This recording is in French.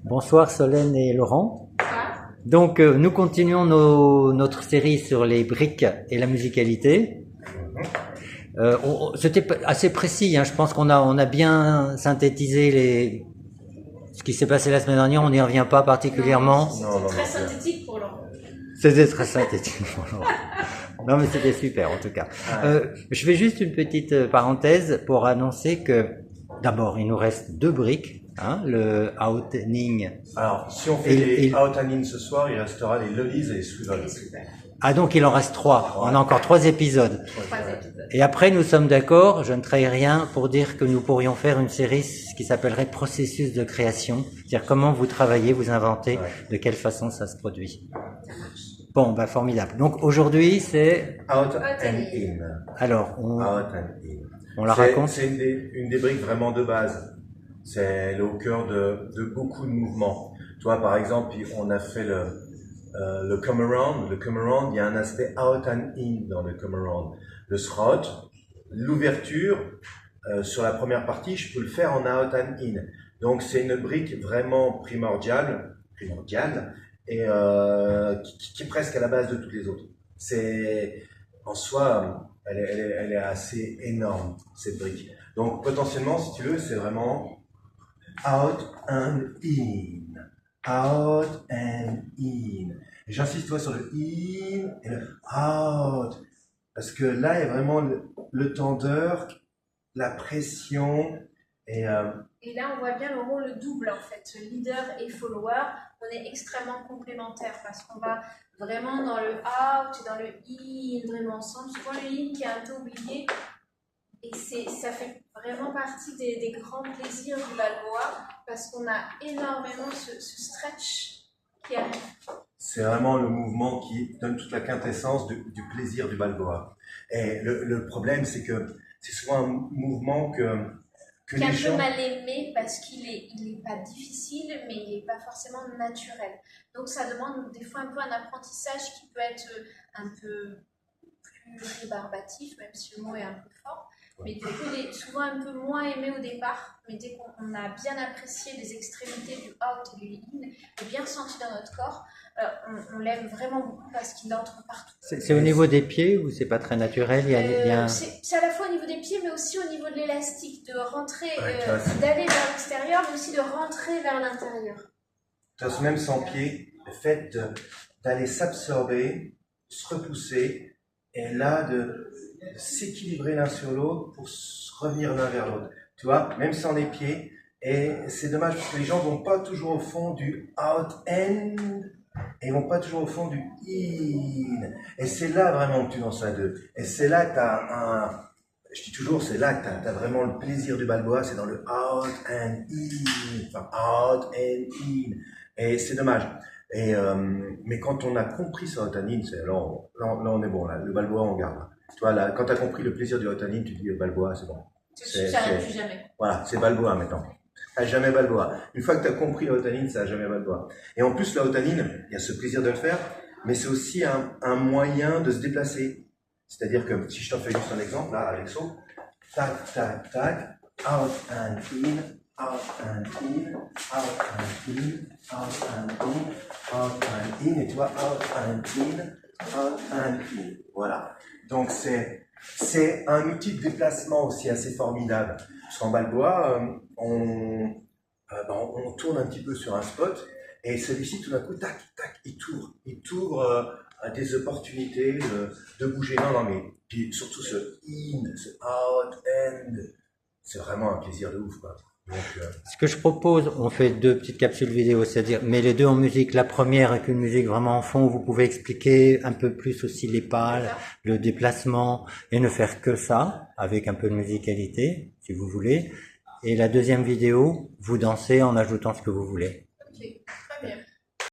Bonsoir Solène et Laurent. Ah, Donc nous continuons notre série sur les briques et la musicalité. C'était assez précis, hein. Je pense qu'on a bien synthétisé ce qui s'est passé la semaine dernière. On n'y revient pas particulièrement. c'était très synthétique pour Laurent. C'était très synthétique. Non mais c'était super en tout cas. Je fais juste une petite parenthèse pour annoncer que d'abord il nous reste 2 briques. Hein, le Outening. Alors, si on fait les out and in ce soir, il restera les lollies et les swivel. Ah donc il en reste 3. On a encore 3 épisodes. 3 épisodes. Et après nous sommes d'accord, je ne trahis rien pour dire que nous pourrions faire une série qui s'appellerait processus de création. C'est-à-dire comment vous travaillez, vous inventez, de quelle façon ça se produit. Bon, bah formidable. Donc aujourd'hui c'est... Out and in. Alors, Out and in. on la raconte. C'est une des briques vraiment de base. C'est au cœur de beaucoup de mouvements. Tu vois, par exemple, on a fait le come around. Le come around, il y a un aspect out and in dans le come around. Le throat, l'ouverture, sur la première partie, je peux le faire en out and in. Donc, c'est une brique vraiment primordiale, et qui est presque à la base de toutes les autres. C'est, en soi, elle est assez énorme, cette brique. Donc, potentiellement, si tu veux, c'est vraiment out and in, out and in. Et j'insiste toi sur le in et le out, parce que là il y a vraiment le tendeur, la pression Et là, on voit bien le rôle double en fait, leader et follower. On est extrêmement complémentaires parce qu'on va vraiment dans le out et dans le in, vraiment ensemble. Souvent le in qui est un peu oublié. Et ça fait vraiment partie des grands plaisirs du balboa parce qu'on a énormément ce stretch qui arrive. C'est vraiment le mouvement qui donne toute la quintessence du plaisir du balboa. Et le problème, c'est que c'est souvent un mouvement que qui est un peu mal aimé parce qu'il est pas difficile, mais il n'est pas forcément naturel. Donc ça demande des fois un peu un apprentissage qui peut être un peu plus rébarbatif, même si le mot est un peu fort. Mais du coup, il est souvent un peu moins aimé au départ, mais dès qu'on a bien apprécié les extrémités du out et du in, et bien ressenti dans notre corps, on l'aime vraiment beaucoup parce qu'il entre partout. C'est au niveau des pieds ou c'est pas très naturel? C'est à la fois au niveau des pieds, mais aussi au niveau de l'élastique, de rentrer, d'aller vers l'extérieur, mais aussi de rentrer vers l'intérieur. Même sans pied, le fait d'aller s'absorber, se repousser, et là de s'équilibrer l'un sur l'autre pour revenir l'un vers l'autre. Tu vois, même sans les pieds. Et c'est dommage parce que les gens vont pas toujours au fond du out and et ils vont pas toujours au fond du in. Et c'est là vraiment que tu danses à deux. Et c'est là que tu as je dis toujours, c'est là que tu as vraiment le plaisir du balboa, c'est dans le out and in. Enfin, out and in. Et c'est dommage. Mais quand on a compris ce out and in, là on est bon. Là. Le balboa, on garde. Là. Tu vois, là, quand tu as compris le plaisir du out and in, tu dis balboa, c'est bon. Ça n'arrête plus jamais. Voilà, c'est balboa maintenant. À jamais balboa. Une fois que tu as compris le out and in, ça n'a jamais balboa. Et en plus, le out and in, il y a ce plaisir de le faire, mais c'est aussi un moyen de se déplacer. C'est-à-dire que si je t'en fais juste un exemple, là, Alexo, tac, tac, tac, out and in, out and in, out and in, out and in, out and in, et tu vois, out and in, out and in. Voilà. Donc c'est un outil de déplacement aussi assez formidable. Parce qu'en balboa, on tourne un petit peu sur un spot, et celui-ci, tout d'un coup, tac, tac, il t'ouvre des opportunités de bouger. Non, mais puis surtout ce in, ce out, end, c'est vraiment un plaisir de ouf, quoi. Donc, Ce que je propose, on fait 2 petites capsules vidéo, c'est-à-dire, mais les 2 en musique. La première avec une musique vraiment en fond, où vous pouvez expliquer un peu plus aussi les pas, le déplacement, et ne faire que ça, avec un peu de musicalité, si vous voulez. Et la deuxième vidéo, vous dansez en ajoutant ce que vous voulez. Ok, très bien.